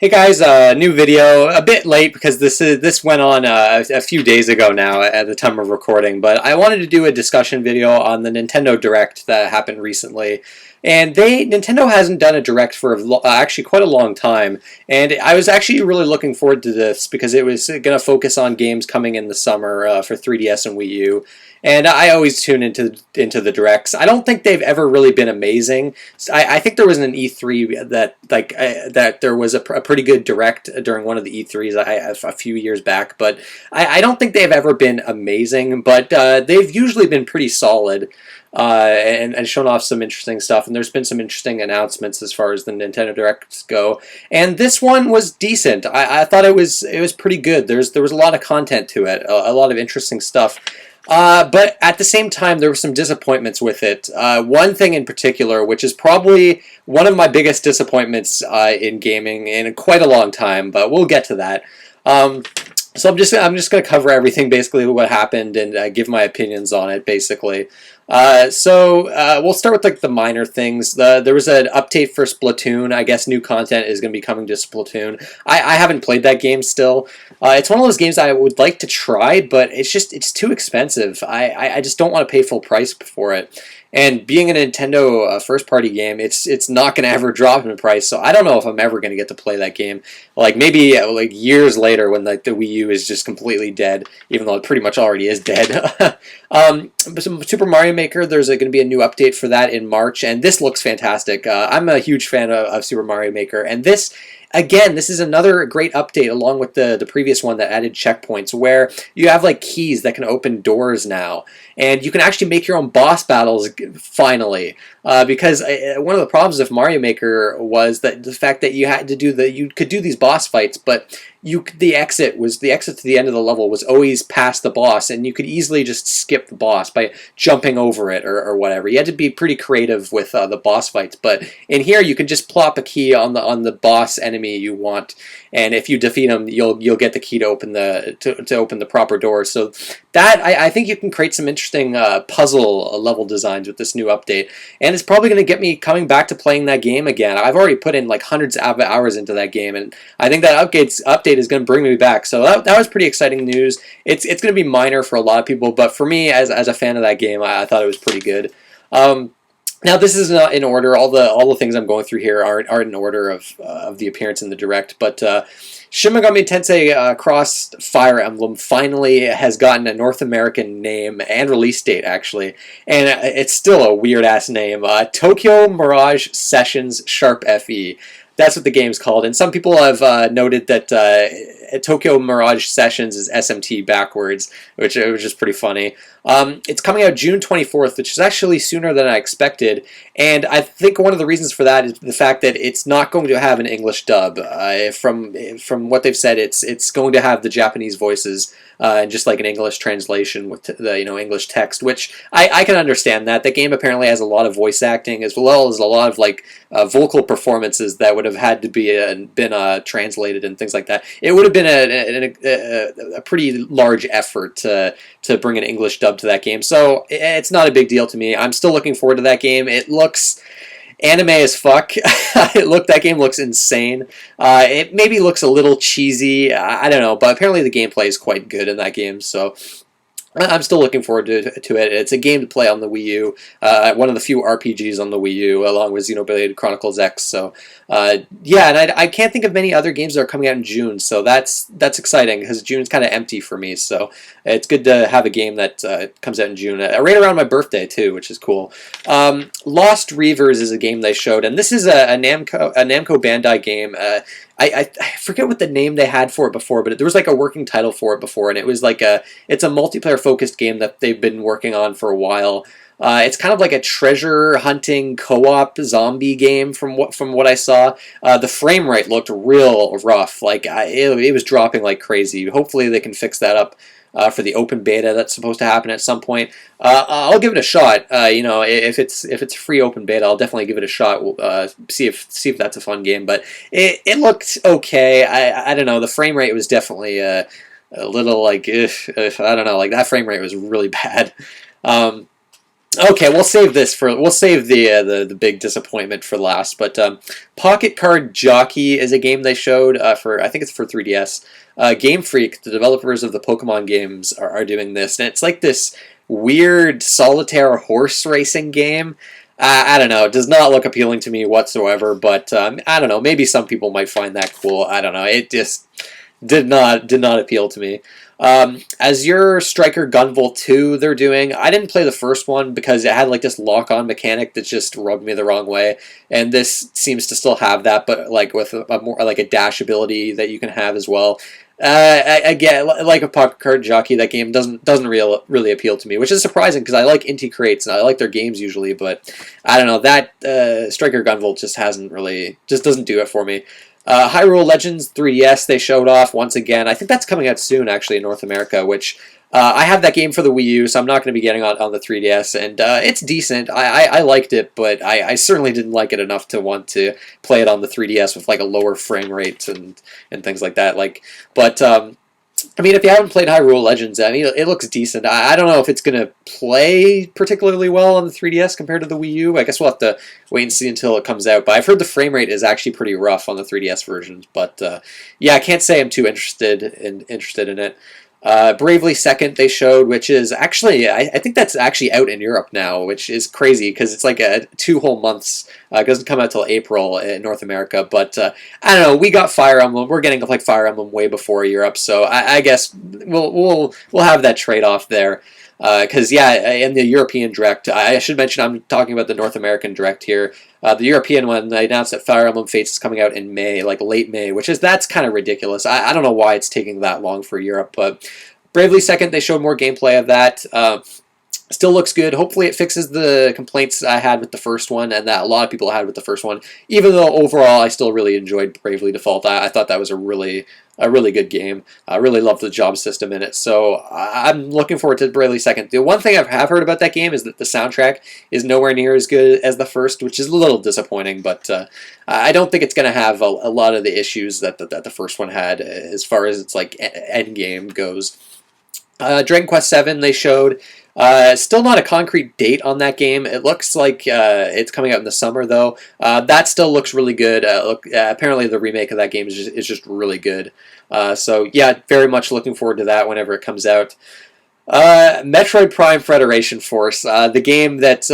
Hey guys, new video. A bit late because this went on a few days ago now at the time of recording, but I wanted to do a discussion video on the Nintendo Direct that happened recently. And Nintendo hasn't done a Direct for actually quite a long time, and I was actually really looking forward to this because it was going to focus on games coming in the summer for 3DS and Wii U. And I always tune into the directs. I don't think they've ever really been amazing. I think there was an E3 that there was a pretty good direct during one of the E3s a few years back, but I don't think they've ever been amazing. But they've usually been pretty solid. And shown off some interesting stuff, and there's been some interesting announcements as far as the Nintendo Directs go. And this one was decent. I thought it was pretty good. There was a lot of content to it, a lot of interesting stuff. But at the same time, there were some disappointments with it. One thing in particular, which is probably one of my biggest disappointments in gaming in quite a long time, but we'll get to that. So I'm just going to cover everything, basically what happened, and give my opinions on it, basically. We'll start with like the minor things. There was an update for Splatoon. I guess new content is going to be coming to Splatoon. I haven't played that game still. It's one of those games I would like to try, but it's too expensive. I just don't want to pay full price for it. And being a Nintendo first-party game, it's not going to ever drop in price. So I don't know if I'm ever going to get to play that game. Like maybe like years later when like the Wii U is just completely dead, even though it pretty much already is dead. Super Mario Maker, there's going to be a new update for that in March, and this looks fantastic. I'm a huge fan of Super Mario Maker, and this. Again, this is another great update along with the previous one that added checkpoints where you have like keys that can open doors now. And you can actually make your own boss battles finally. Because one of the problems with Mario Maker was that the fact that you had to you could do these boss fights, but the exit to the end of the level was always past the boss, and you could easily just skip the boss by jumping over it or whatever. You had to be pretty creative with the boss fights, but in here you can just plop a key on the boss enemy you want, and if you defeat him, you'll get the key to open the proper door. So that I think you can create some interesting puzzle level designs with this new update, and it's probably going to get me coming back to playing that game again. I've already put in like hundreds of hours into that game, and I think that update is going to bring me back. So that was pretty exciting news. It's going to be minor for a lot of people, but for me as a fan of that game, I thought it was pretty good. Now this is not in order. All the things I'm going through here aren't in order of the appearance in the direct, but Shin Megami Tensei Cross Fire Emblem finally has gotten a North American name and release date, actually, and it's still a weird ass name. Tokyo Mirage Sessions Sharp FE. That's what the game's called, and some people have noted that Tokyo Mirage Sessions is SMT backwards, which is pretty funny. It's coming out June 24th, which is actually sooner than I expected, and I think one of the reasons for that is the fact that it's not going to have an English dub. From what they've said, it's going to have the Japanese voices and just like an English translation with the English text, which I can understand that. The game apparently has a lot of voice acting as well as a lot of like vocal performances that would have had to been translated and things like that. It would have been a pretty large effort to bring an English dub to that game, so it's not a big deal to me. I'm still looking forward to that game. It looks anime as fuck. That game looks insane. It maybe looks a little cheesy. I don't know, but apparently the gameplay is quite good in that game, so I'm still looking forward to it. It's a game to play on the Wii U. One of the few RPGs on the Wii U, along with Xenoblade Chronicles X. So, yeah, and I can't think of many other games that are coming out in June. So that's exciting because June's kind of empty for me. So it's good to have a game that comes out in June, right around my birthday too, which is cool. Lost Reavers is a game they showed, and this is a Namco Bandai game. I forget what the name they had for it before, but there was like a working title for it before, and it was like it's a multiplayer focused game that they've been working on for a while. It's kind of like a treasure hunting co-op zombie game from what I saw. The frame rate looked real rough, like it was dropping like crazy. Hopefully they can fix that up. For the open beta that's supposed to happen at some point. I'll give it a shot. If it's a free open beta, I'll definitely give it a shot. See if that's a fun game. But it looked okay. I don't know. The frame rate was definitely a little like I don't know. Like that frame rate was really bad. Okay, we'll save the big disappointment for last. But Pocket Card Jockey is a game they showed for, I think it's for 3DS. Game Freak, the developers of the Pokemon games, are doing this, and it's like this weird solitaire horse racing game. I don't know. It does not look appealing to me whatsoever. But I don't know. Maybe some people might find that cool. I don't know. It just did not appeal to me. As your Striker Gunvolt 2 they're doing, I didn't play the first one because it had like this lock-on mechanic that just rubbed me the wrong way, and this seems to still have that, but like with a more like a dash ability that you can have as well. Again, like a Pocket Card Jockey, that game doesn't really appeal to me, which is surprising because I like Inti Creates and I like their games usually, but I don't know, that Striker Gunvolt just doesn't do it for me. Hyrule Legends 3DS they showed off once again. I think that's coming out soon, actually, in North America, which I have that game for the Wii U, so I'm not going to be getting on the 3DS, and it's decent. I liked it, but I certainly didn't like it enough to want to play it on the 3DS with like a lower frame rate and things like that. But I mean, if you haven't played Hyrule Legends, I mean, it looks decent. I don't know if it's going to play particularly well on the 3DS compared to the Wii U. I guess we'll have to wait and see until it comes out. But I've heard the frame rate is actually pretty rough on the 3DS versions. But yeah, I can't say I'm too interested in it. Bravely Second they showed, which is actually, I think that's actually out in Europe now, which is crazy because it's like 2 whole months. It doesn't come out till April in North America, but I don't know. We got Fire Emblem. We're getting like Fire Emblem way before Europe, so I guess we'll have that trade off there. Because yeah, in the European Direct, I should mention I'm talking about the North American Direct here. The European one, they announced that Fire Emblem Fates is coming out in May, like late May, that's kind of ridiculous. I don't know why it's taking that long for Europe, but Bravely Second, they showed more gameplay of that. Still looks good. Hopefully it fixes the complaints I had with the first one and that a lot of people had with the first one. Even though overall I still really enjoyed Bravely Default. I thought that was a really good game. I really loved the job system in it. So I'm looking forward to Bravely Second. The one thing I have heard about that game is that the soundtrack is nowhere near as good as the first, which is a little disappointing. But I don't think it's going to have a lot of the issues that the first one had as far as its like end game goes. Dragon Quest VII they showed. Still not a concrete date on that game. It looks like it's coming out in the summer, though. That still looks really good. Apparently, the remake of that game is just really good. So, yeah, very much looking forward to that whenever it comes out. Metroid Prime Federation Force, the game that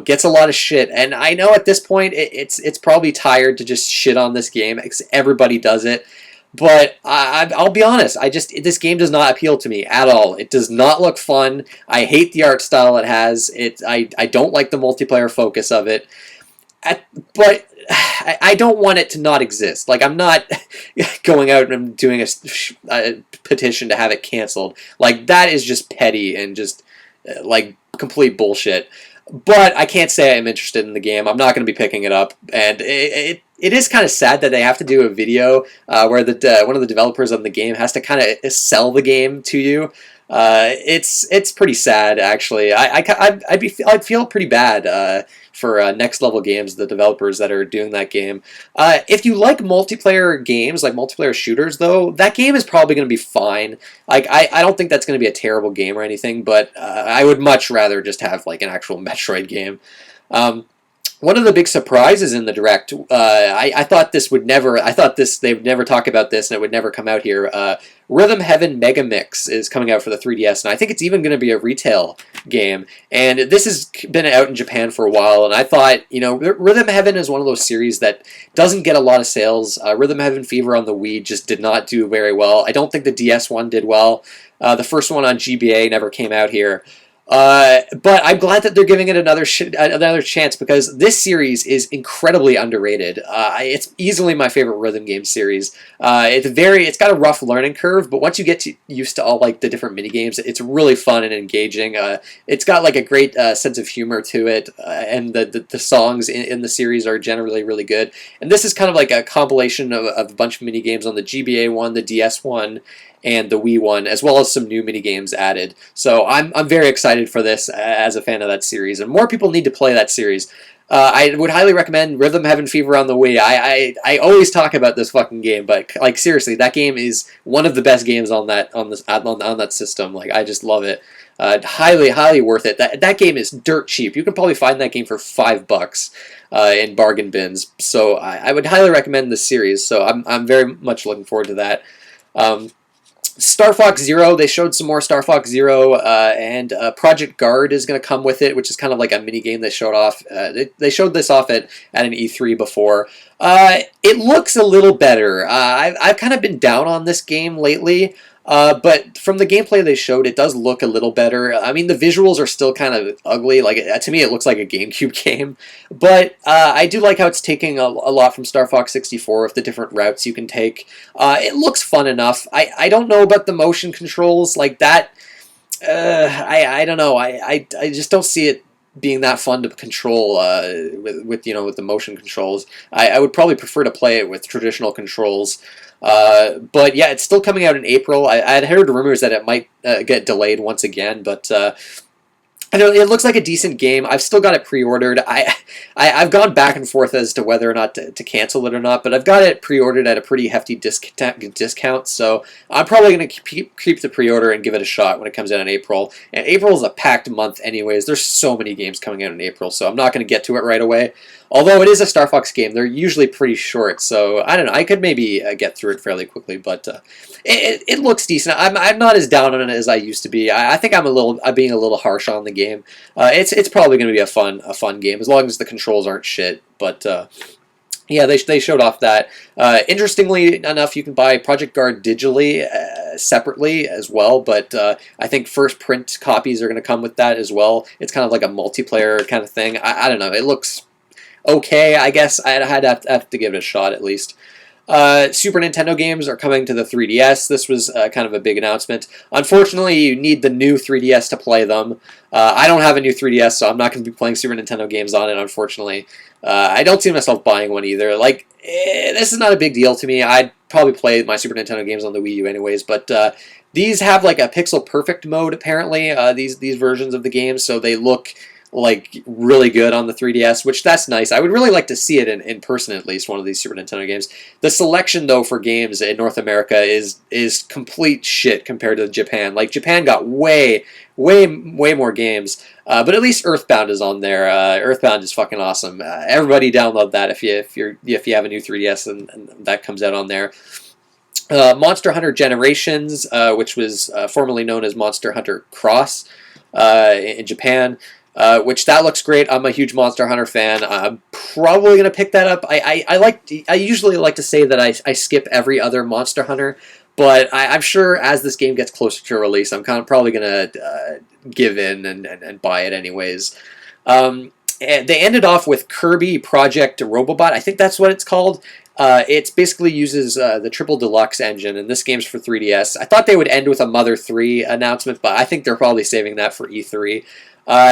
gets a lot of shit, and I know at this point it's probably tired to just shit on this game because everybody does it. But I'll be honest, this game does not appeal to me at all. It does not look fun. I hate the art style it has. I don't like the multiplayer focus of it. But I don't want it to not exist. Like, I'm not going out and doing a petition to have it canceled. Like, that is just petty and just like complete bullshit. But I can't say I'm interested in the game. I'm not going to be picking it up, and it is kind of sad that they have to do a video where one of the developers on the game has to kind of sell the game to you. It's pretty sad, actually. I'd feel pretty bad for Next Level Games, the developers that are doing that game. If you like multiplayer games, like multiplayer shooters, though, that game is probably going to be fine. Like, I don't think that's going to be a terrible game or anything, but I would much rather just have like an actual Metroid game. One of the big surprises in the Direct, I thought they would never talk about this and it would never come out here. Rhythm Heaven Megamix is coming out for the 3DS, and I think it's even going to be a retail game. And this has been out in Japan for a while, and I thought, Rhythm Heaven is one of those series that doesn't get a lot of sales. Rhythm Heaven Fever on the Wii just did not do very well. I don't think the DS one did well. The first one on GBA never came out here. But I'm glad that they're giving it another chance because this series is incredibly underrated. It's easily my favorite rhythm game series. It's got a rough learning curve, but once you get used to all like the different mini games, it's really fun and engaging. It's got like a great sense of humor to it, and the songs in the series are generally really good. And this is kind of like a compilation of a bunch of mini games on the GBA one, the DS one, and the Wii one, as well as some new minigames added. So I'm very excited for this as a fan of that series, and more people need to play that series. I would highly recommend Rhythm Heaven Fever on the Wii. I always talk about this fucking game, but like seriously, that game is one of the best games on that system. Like I just love it. Highly worth it. That game is dirt cheap. You can probably find that game for $5 in bargain bins. So I would highly recommend this series. So I'm very much looking forward to that. Star Fox Zero, they showed some more Star Fox Zero, and Project Guard is going to come with it, which is kind of like a mini game they showed off. They showed this off at an E3 before. It looks a little better. I've kind of been down on this game lately. But from the gameplay they showed, it does look a little better. I mean, the visuals are still kind of ugly. Like to me, it looks like a GameCube game. But I do like how it's taking a lot from Star Fox 64 of the different routes you can take. It looks fun enough. I don't know about the motion controls like that. I don't know. I just don't see it being that fun to control with the motion controls. I would probably prefer to play it with traditional controls. But yeah, it's still coming out in April. I had heard rumors that it might get delayed once again, but I know it looks like a decent game. I've still got it pre-ordered. I've gone back and forth as to whether or not to cancel it or not, but I've got it pre-ordered at a pretty hefty discount, so I'm probably going to keep the pre-order and give it a shot when it comes out in April. And April is a packed month anyways. There's so many games coming out in April, so I'm not going to get to it right away. Although it is a Star Fox game, they're usually pretty short, so I don't know. I could maybe get through it fairly quickly, but it looks decent. I'm not as down on it as I used to be. I think I'm being a little harsh on the game. It's probably going to be a fun game as long as the controls aren't shit. But yeah, they showed off that. Interestingly enough, you can buy Project Guard digitally separately as well, but I think first print copies are going to come with that as well. It's kind of like a multiplayer kind of thing. I don't know. It looks okay, I guess. I'd have to give it a shot at least. Super Nintendo games are coming to the 3DS. This was kind of a big announcement. Unfortunately, you need the new 3DS to play them. I don't have a new 3DS, so I'm not going to be playing Super Nintendo games on it, unfortunately. I don't see myself buying one either. Like, this is not a big deal to me. I'd probably play my Super Nintendo games on the Wii U anyways, but these have like a pixel perfect mode, apparently, these versions of the games, so they look like really good on the 3DS, which that's nice. I would really like to see it in person, at least one of these Super Nintendo games. The selection though for games in North America is complete shit compared to Japan. Like Japan got way more games, but at least Earthbound is on there. Earthbound is fucking awesome. Everybody download that if you have a new 3DS and that comes out on there. Monster Hunter Generations, which was formerly known as Monster Hunter Cross in Japan. Which that looks great. I'm a huge Monster Hunter fan. I'm probably gonna pick that up. I usually like to say that I skip every other Monster Hunter, but I'm sure as this game gets closer to release, I'm probably gonna give in and buy it anyways. And they ended off with Kirby Project Robobot. I think that's what it's called. It basically uses the Triple Deluxe engine, and this game's for 3DS. I thought they would end with a Mother 3 announcement, but I think they're probably saving that for E3.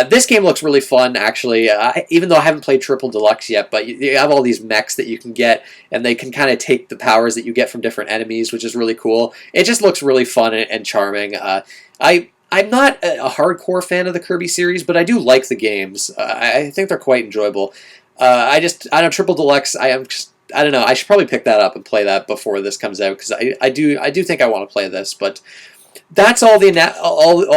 This game looks really fun, actually, even though I haven't played Triple Deluxe yet, but you have all these mechs that you can get, and they can kind of take the powers that you get from different enemies, which is really cool. It just looks really fun and charming. I'm not a hardcore fan of the Kirby series, but I do like the games. I think they're quite enjoyable. I know Triple Deluxe, I don't know, I should probably pick that up and play that before this comes out, because I do think I want to play this, but that's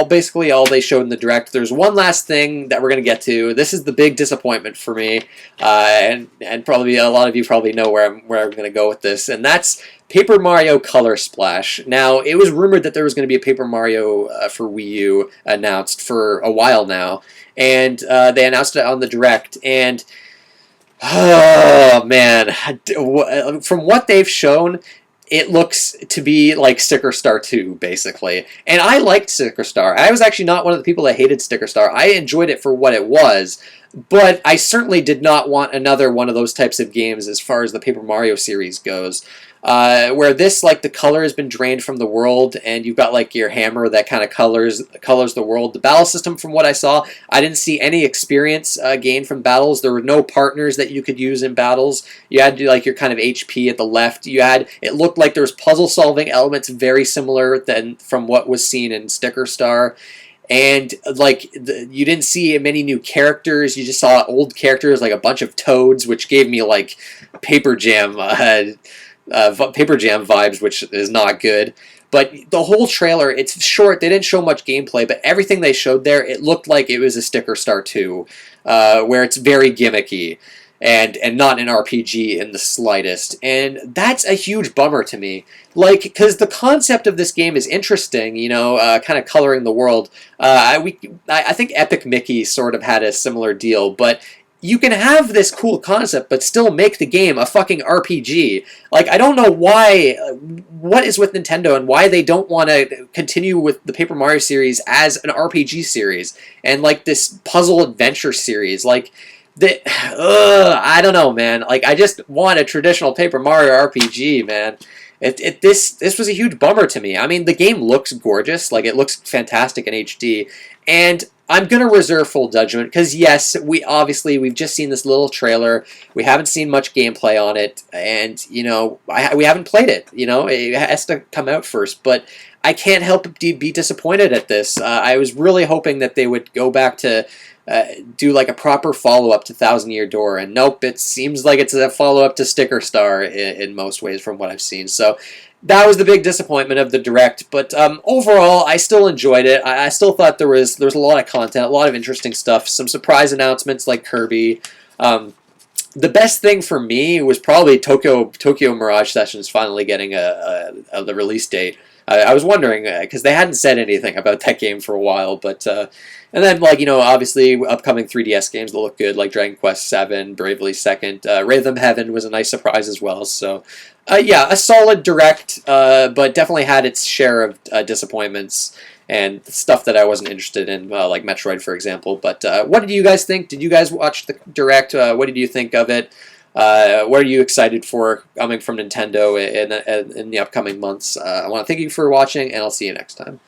basically all they showed in the Direct. There's one last thing that we're going to get to. This is the big disappointment for me, and probably a lot of you probably know where I'm going to go with this, and that's Paper Mario Color Splash. Now, it was rumored that there was going to be a Paper Mario for Wii U announced for a while now, and they announced it on the Direct, and oh man, from what they've shown, it looks to be like Sticker Star 2, basically. And I liked Sticker Star. I was actually not one of the people that hated Sticker Star. I enjoyed it for what it was, but I certainly did not want another one of those types of games as far as the Paper Mario series goes. Where this, like, the color has been drained from the world, and you've got, like, your hammer that kind of colors the world. The battle system, from what I saw, I didn't see any experience gained from battles. There were no partners that you could use in battles. You had to do, like, your kind of HP at the left. It looked like there was puzzle-solving elements very similar from what was seen in Sticker Star. and like you didn't see many new characters. You just saw old characters, like a bunch of toads, which gave me like Paper Jam, Paper Jam vibes, which is not good. But the whole trailer, it's short. They didn't show much gameplay, but everything they showed there, it looked like it was a Sticker Star 2, where it's very gimmicky and not an RPG in the slightest. And that's a huge bummer to me. Like, because the concept of this game is interesting, you know, kind of coloring the world. I think Epic Mickey sort of had a similar deal, but you can have this cool concept, but still make the game a fucking RPG. Like, I don't know why, what is with Nintendo and why they don't want to continue with the Paper Mario series as an RPG series and, like, this puzzle adventure series. Like, I don't know, man. Like, I just want a traditional Paper Mario RPG, man. This was a huge bummer to me. I mean, the game looks gorgeous. Like, it looks fantastic in HD. And I'm going to reserve full judgment because, yes, we've just seen this little trailer. We haven't seen much gameplay on it. And, you know, we haven't played it. You know, it has to come out first. But I can't help but be disappointed at this. I was really hoping that they would go back to do like a proper follow-up to Thousand Year Door, and nope, it seems like it's a follow-up to Sticker Star in most ways from what I've seen. So that was the big disappointment of the Direct, but overall, I still enjoyed it. I still thought there was a lot of content, a lot of interesting stuff, some surprise announcements like Kirby. The best thing for me was probably Tokyo Mirage Sessions finally getting a release date. I was wondering, because they hadn't said anything about that game for a while, but... and then, like, you know, obviously, upcoming 3DS games that look good, like Dragon Quest VII, Bravely Second. Rhythm Heaven was a nice surprise as well. So, yeah, a solid Direct, but definitely had its share of disappointments and stuff that I wasn't interested in, like Metroid, for example. But what did you guys think? Did you guys watch the Direct? What did you think of it? What are you excited for coming from Nintendo in the upcoming months? I want to thank you for watching, and I'll see you next time.